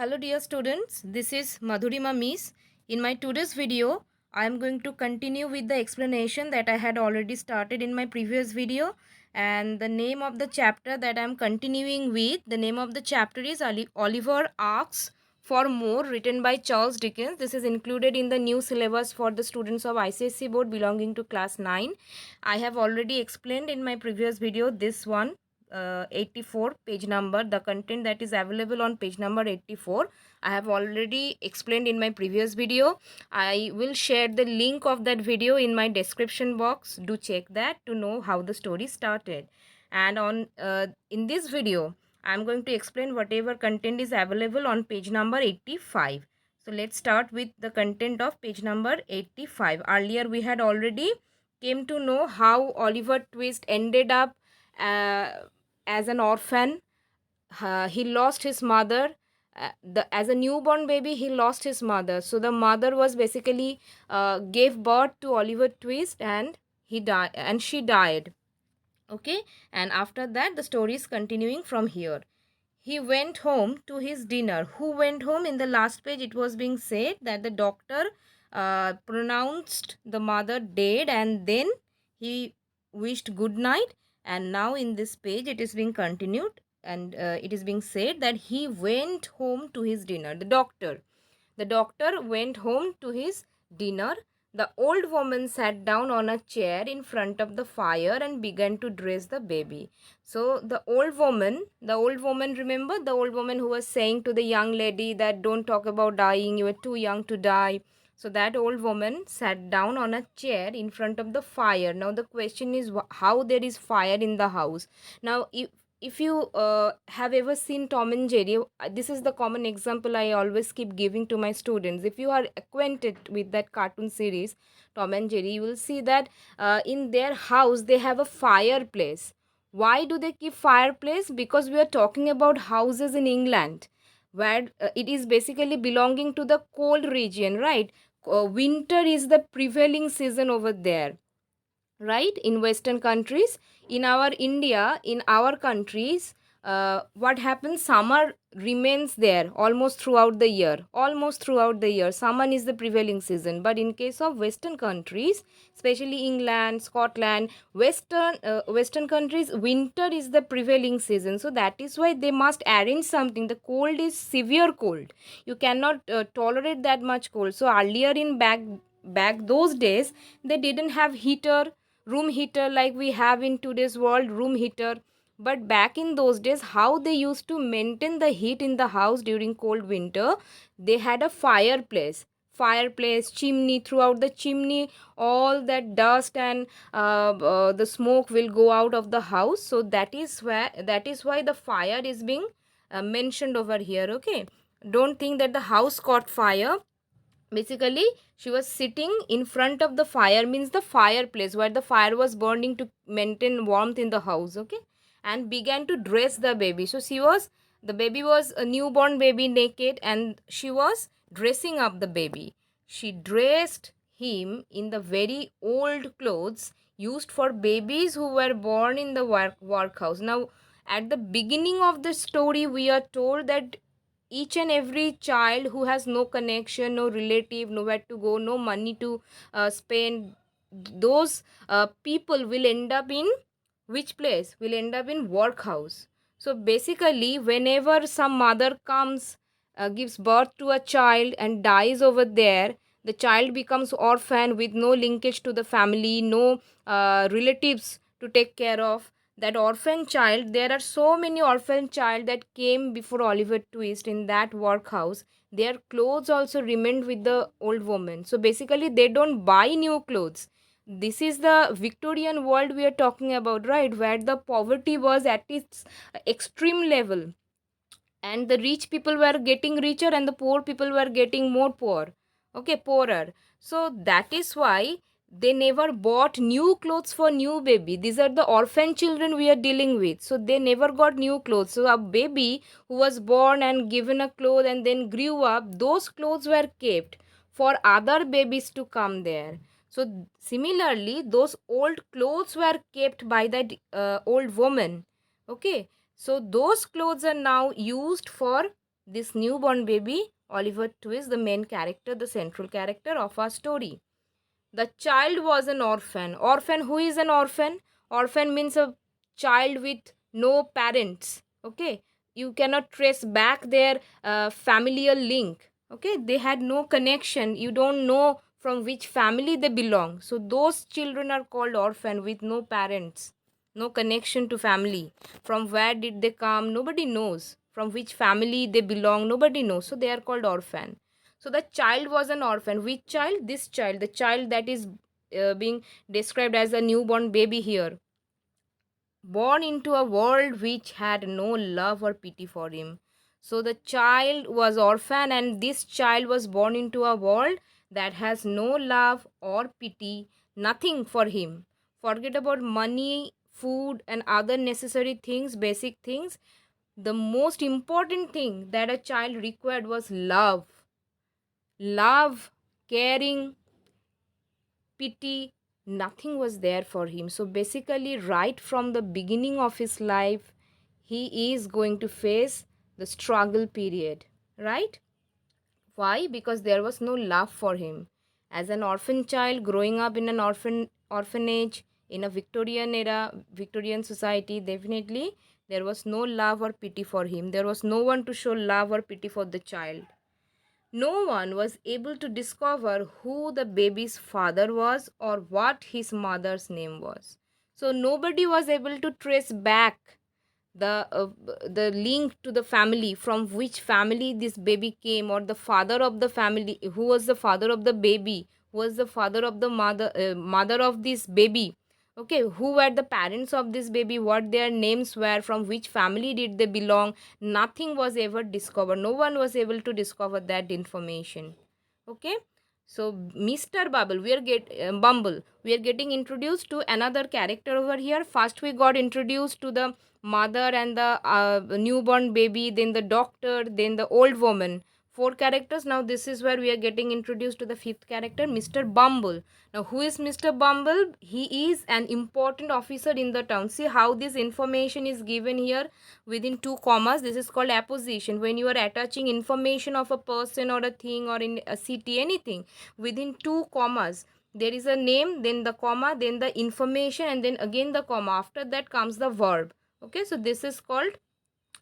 Hello dear students, this is Madhurima Miss. In my today's video, I am going to continue with the explanation that I had already started in my previous video, and the name of the chapter that I am continuing with, the name of the chapter is Oliver Asks for More, written by Charles Dickens. This is included in the new syllabus for the students of ICSE board belonging to class 9. I have already explained in my previous video this one. 84 page number, the content that is available on page number 84 I have already explained in my previous video. I will share the link of that video in my description box. Do check that to know how the story started. And on in this video I am going to explain whatever content is available on page number 85. So let's start with the content of page number 85. Earlier we had already came to know how Oliver Twist ended up uh, as an orphan. He lost his mother. As a newborn baby, he lost his mother. So the mother was basically gave birth to Oliver Twist, and she died. Okay, and after that, the story is continuing from here. He went home to his dinner. Who went home? In the last page, it was being said that the doctor pronounced the mother dead, and then he wished good night. And now in this page, it is being continued, and it is being said that he went home to his dinner. The doctor went home to his dinner. The old woman sat down on a chair in front of the fire and began to dress the baby. So the old woman, remember the old woman who was saying to the young lady that don't talk about dying, you are too young to die. So that old woman sat down on a chair in front of the fire. Now the question is how there is fire in the house. Now if you have ever seen Tom and Jerry, this is the common example I always keep giving to my students. If you are acquainted with that cartoon series, Tom and Jerry, you will see that in their house they have a fireplace. Why do they keep fireplace? Because we are talking about houses in England, where it is basically belonging to the cold region, right? Winter is the prevailing season over there, right? In western countries, in our India, in our countries, what happens, summer remains there almost throughout the year. Summer is the prevailing season. But in case of western countries, especially England, Scotland, western countries, winter is the prevailing season. So that is why they must arrange something. The cold is severe cold, you cannot tolerate that much cold. So earlier in back those days, they didn't have room heater like we have in today's world, room heater. But back in those days, how they used to maintain the heat in the house during cold winter, they had a fireplace, chimney. Throughout the chimney, all that dust and the smoke will go out of the house. So that is why the fire is being mentioned over here. Okay, don't think that the house caught fire. Basically, she was sitting in front of the fire, means the fireplace where the fire was burning to maintain warmth in the house. Okay, and began to dress the baby. So the baby was a newborn baby, naked, and she was dressing up the baby. She dressed him in the very old clothes used for babies who were born in the workhouse. Now, at the beginning of the story, we are told that each and every child who has no connection, no relative, nowhere to go, no money to spend, those people will end up in which place? Will end up in workhouse. So basically, whenever some mother comes, gives birth to a child and dies over there, the child becomes orphan with no linkage to the family, no relatives to take care of. That orphan child, there are so many orphan child that came before Oliver Twist in that workhouse. Their clothes also remained with the old woman. So basically, they don't buy new clothes. This is the Victorian world we are talking about, right? Where the poverty was at its extreme level, and the rich people were getting richer and the poor people were getting more poor. Okay, poorer. So that is why they never bought new clothes for new baby. These are the orphan children we are dealing with. So they never got new clothes. So a baby who was born and given a cloth and then grew up, those clothes were kept for other babies to come there. So similarly, those old clothes were kept by that old woman. Okay, so those clothes are now used for this newborn baby, Oliver Twist, the main character, the central character of our story. The child was an orphan. Orphan, who is an orphan? Orphan means a child with no parents. Okay, you cannot trace back their familial link. Okay, they had no connection. You don't know from which family they belong. So those children are called orphan with no parents, no connection to family. From where did they come? Nobody knows. From which family they belong? Nobody knows. So they are called orphan. So the child was an orphan. Which child? This child, the child that is being described as a newborn baby here, born into a world which had no love or pity for him. So the child was orphan, and this child was born into a world that has no love or pity, nothing for him. Forget about money, food, and other necessary things, basic things. The most important thing that a child required was love. Love, caring, pity, nothing was there for him. So basically, right from the beginning of his life, he is going to face the struggle period, right? Why? Because there was no love for him. As an orphan child growing up in an orphanage in a Victorian era, Victorian society, definitely there was no love or pity for him. There was no one to show love or pity for the child. No one was able to discover who the baby's father was or what his mother's name was. So nobody was able to trace back the link to the family, from which family this baby came, or the father of the family, who was the father of the baby, who was the father of the mother of this baby. Okay, who were the parents of this baby, what their names were, from which family did they belong. Nothing was ever discovered. No one was able to discover that information. Okay, so Mr. Bumble, we are getting introduced to another character over here. First we got introduced to the mother and the newborn baby, then the doctor, then the old woman. Four characters. Now this is where we are getting introduced to the fifth character, Mr. Bumble. Now who is Mr. Bumble? He is an important officer in the town. See how this information is given here within two commas. This is called apposition. When you are attaching information of a person or a thing or in a city, anything, within two commas, there is a name, then the comma, then the information, and then again the comma. After that comes the verb. Okay, so this is called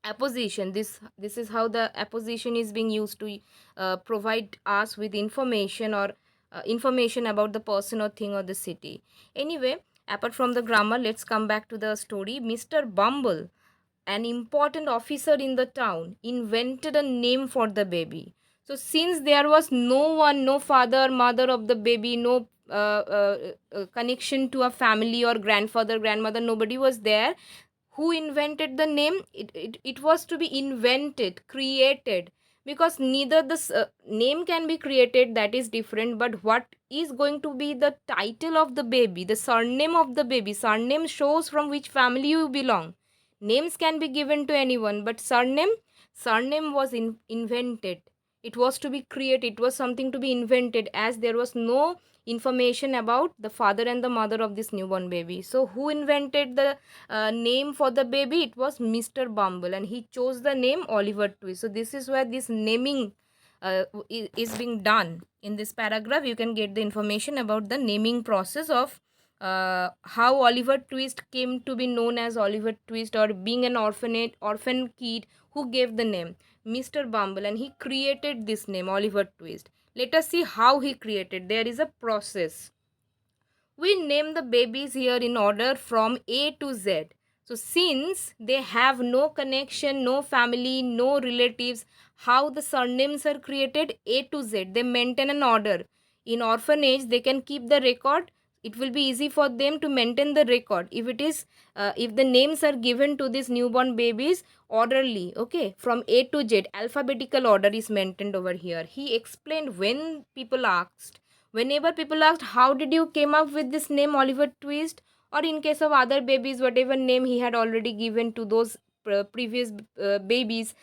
apposition. This is how the apposition is being used to provide us with information, or information about the person or thing or the city. Anyway, apart from the grammar, let's come back to the story. Mr. Bumble, an important officer in the town, invented a name for the baby. So since there was no one, no father, mother of the baby, no connection to a family or grandfather, grandmother, nobody was there. Who invented the name? It was to be invented, created, because neither the name can be created, that is different, but what is going to be the title of the baby, the surname of the baby. Surname shows from which family you belong. Names can be given to anyone, but surname was invented. It was to be created. It was something to be invented, as there was no information about the father and the mother of this newborn baby. So who invented the name for the baby? It was Mr. Bumble, and he chose the name Oliver Twist. So this is where this naming is being done. In this paragraph, you can get the information about the naming process of how Oliver Twist came to be known as Oliver Twist, or being an orphan kid. Who gave the name? Mr. Bumble, and he created this name Oliver Twist. Let us see how he created. There is a process. We name the babies here in order from A to Z. So since they have no connection, no family, no relatives, how the surnames are created? A to Z. They maintain an order. In orphanage, they can keep the record. It will be easy for them to maintain the record if it is if the names are given to these newborn babies orderly. Okay, from A to Z, alphabetical order is maintained over here. He explained whenever people asked, how did you came up with this name Oliver Twist, or in case of other babies, whatever name he had already given to those previous babies,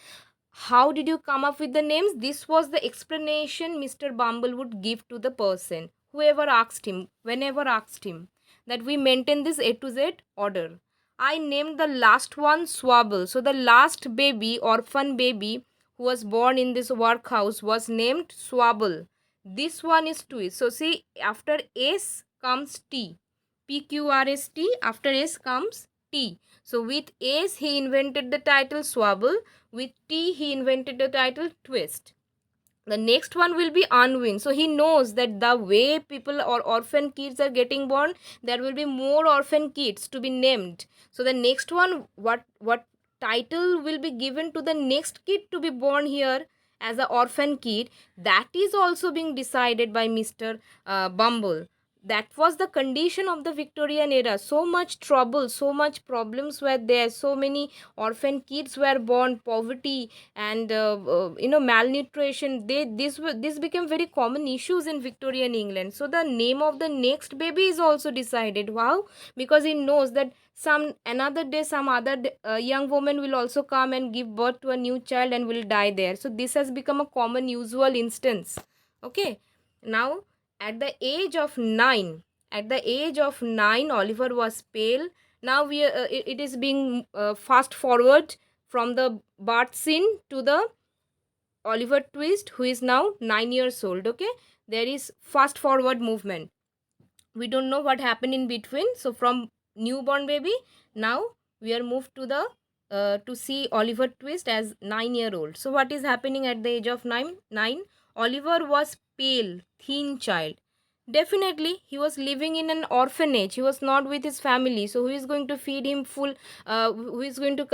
how did you come up with the names? This was the explanation Mr. Bumble would give to the person, whoever asked him, whenever asked him, that we maintain this A to Z order. I named the last one Swabble. So the last baby, orphan baby, who was born in this workhouse was named Swabble. This one is twist. So see, after S comes T. PQRST, after S comes T. So with S he invented the title Swabble. With T he invented the title twist. The next one will be unwin. So he knows that the way people or orphan kids are getting born, there will be more orphan kids to be named. So the next one, what title will be given to the next kid to be born here as an orphan kid, that is also being decided by Mr. Bumble. That was the condition of the Victorian era. So much trouble, so much problems were there, so many orphan kids were born, poverty and malnutrition. This became very common issues in Victorian England. So the name of the next baby is also decided. Wow, because he knows that another day some other young woman will also come and give birth to a new child and will die there. So this has become a common usual instance. Okay, now at the age of 9, Oliver was pale. Now it is being fast forward from the birth scene to the Oliver Twist, who is now 9 years old. Okay, there is fast forward movement. We don't know what happened in between. So from newborn baby, now we are moved to the to see Oliver Twist as 9-year-old. So what is happening at the age of 9? Oliver was pale, thin child. Definitely, he was living in an orphanage. He was not with his family. So who is going to feed him full? Who is going to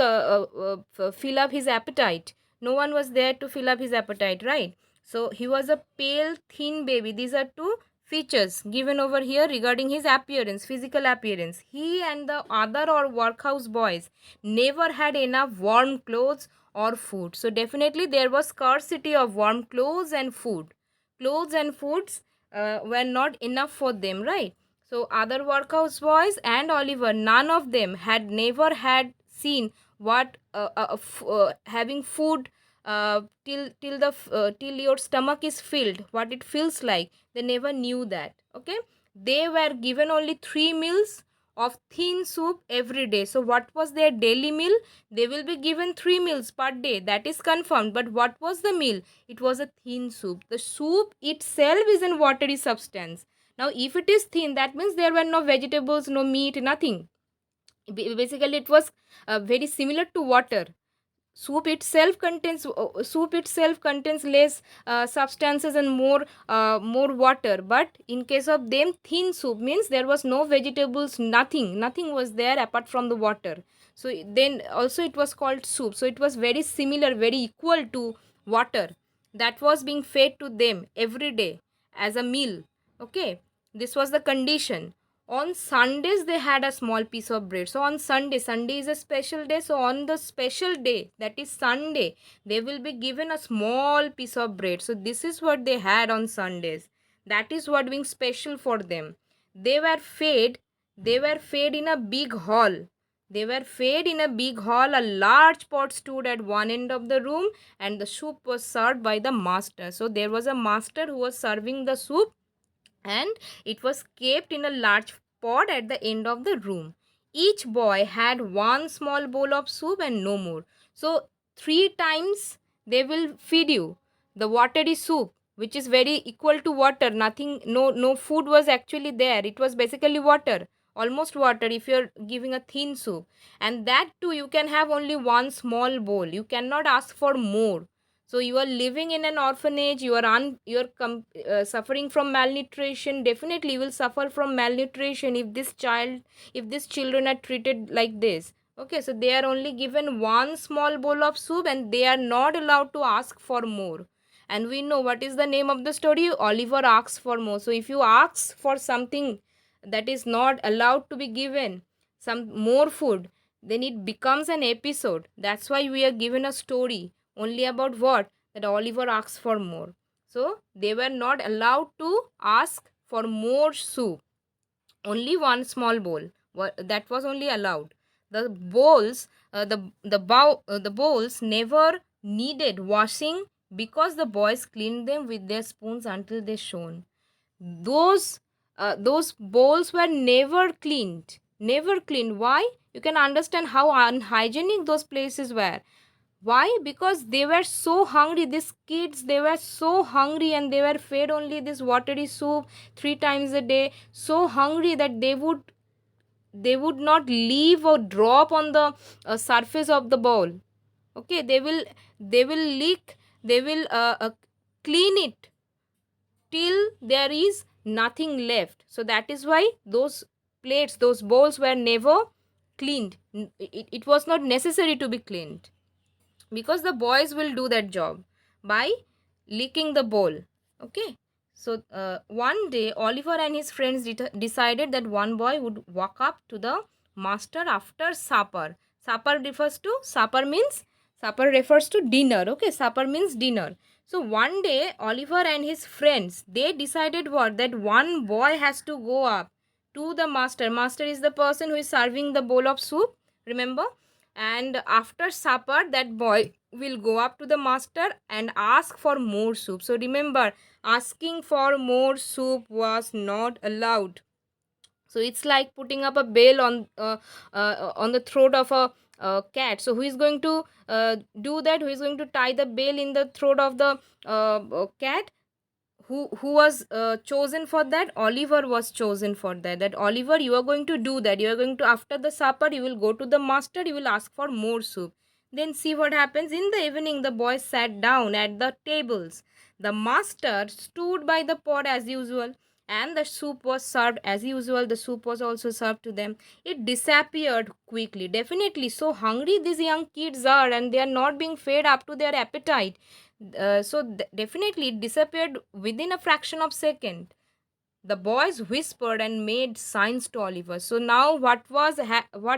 fill up his appetite? No one was there to fill up his appetite, right? So he was a pale, thin baby. These are two features given over here regarding his appearance, physical appearance. He and the other or workhouse boys never had enough warm clothes or food. So definitely there was scarcity of warm clothes and food. Clothes and foods were not enough for them, right? So other workhouse boys and Oliver, none of them had never had seen what having food till your stomach is filled, what it feels like. They never knew that. Okay, they were given only 3 meals of thin soup every day. So what was their daily meal? They will be given 3 meals per day, that is confirmed. But what was the meal? It was a thin soup. The soup itself is a watery substance. Now if it is thin, that means there were no vegetables, no meat, nothing. Basically it was very similar to water. Soup itself contains less substances and more water. But in case of them, thin soup means there was no vegetables, nothing was there apart from the water. So then also it was called soup. So it was very similar, very equal to water that was being fed to them every day as a meal. Okay, this was the condition. On Sundays they had a small piece of bread. So on Sunday is a special day. So on the special day, that is Sunday, they will be given a small piece of bread. So this is what they had on Sundays. That is what being special for them. They were fed in a big hall. A large pot stood at one end of the room and the soup was served by the master. So there was a master who was serving the soup and it was kept in a large pot at the end of the room. Each boy had one small bowl of soup and no more. So 3 times they will feed you the watery soup, which is very equal to water. Nothing, no food was actually there. It was basically water, almost water if you're giving a thin soup. And that too you can have only one small bowl. You cannot ask for more. So you are living in an orphanage, you are suffering from malnutrition. Definitely you will suffer from malnutrition if these children are treated like this. Okay, so they are only given one small bowl of soup and they are not allowed to ask for more. And we know what is the name of the story. Oliver asks for more. So if you ask for something that is not allowed to be given, some more food, then it becomes an episode. That's why we are given a story only about what? That Oliver asks for more. So they were not allowed to ask for more soup. Only one small bowl. That was only allowed. The bowls, the bowls never needed washing because the boys cleaned them with their spoons until they shone. Those bowls were never cleaned. Why? You can understand how unhygienic those places were. Why? Because they were so hungry. These kids, they were so hungry, and they were fed only this watery soup 3 times a day, so hungry that they would not leave or drop on the surface of the bowl. Okay, they will lick, they will clean it till there is nothing left. So that is why those plates, those bowls were never cleaned. It was not necessary to be cleaned, because the boys will do that job by licking the bowl. Okay, so one day Oliver and his friends decided that one boy would walk up to the master after supper. Supper refers to dinner. Okay, supper means dinner. So one day Oliver and his friends, they decided what, that one boy has to go up to the master is the person who is serving the bowl of soup, remember. And after supper, that boy will go up to the master and ask for more soup. So remember, asking for more soup was not allowed. So it's like putting up a bell on the throat of a cat. So who is going to do that? Who is going to tie the bell in the throat of the cat? Who was chosen for that? Oliver was chosen for that. That Oliver, you are going to do that. You are going to, after the supper, you will go to the master, you will ask for more soup. Then see what happens. In the evening, the boys sat down at the tables. The master stood by the pot as usual, and the soup was served as usual. The soup was also served to them. It disappeared quickly. Definitely, so hungry these young kids are, and they are not being fed up to their appetite. Definitely it disappeared within a fraction of second. The boys whispered and made signs to Oliver. So now what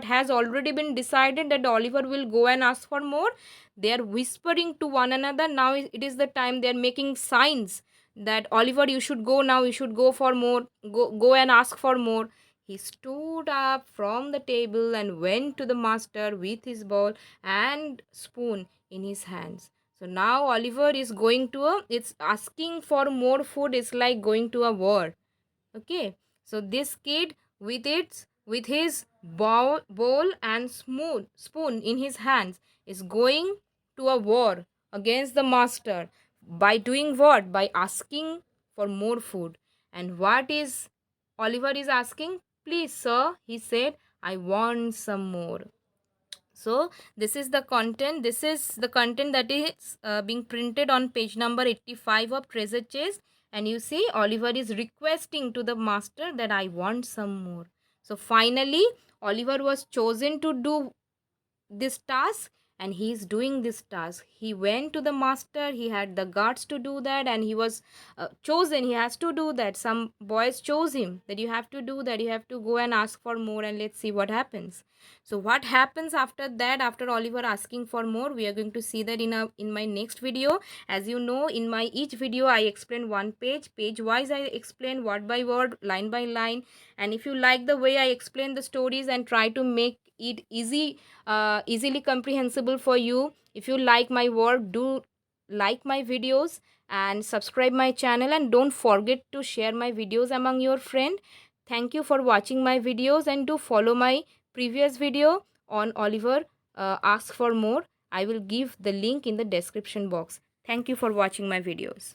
has already been decided, that Oliver will go and ask for more. They are whispering to one another. Now it is the time they are making signs that Oliver, you should go now. You should go for more. Go and ask for more. He stood up from the table and went to the master with his bowl and spoon in his hands. So now Oliver is going to it's asking for more food. It's like going to a war. Okay, so this kid with his bowl and spoon in his hands is going to a war against the master by doing what? By asking for more food. And what is Oliver is asking? Please, sir, he said, I want some more. So this is the content. This is the content that is being printed on page number 85 of Treasure Chest. And you see Oliver is requesting to the master that I want some more. So finally Oliver was chosen to do this task, and he is doing this task. He went to the master, he had the guts to do that, and he was chosen. He has to do that. Some boys chose him that you have to do that, you have to go and ask for more, and let's see what happens. So what happens after that, after Oliver asking for more, we are going to see that in my next video. As you know, in my each video I explain one page wise. I explain word by word, line by line. And if you like the way I explain the stories and try to make it easily comprehensible for you, if you like my work, do like my videos and subscribe my channel, and don't forget to share my videos among your friend. Thank you for watching my videos, and do follow my previous video on Oliver ask for more. I will give the link in the description box. Thank you for watching my videos.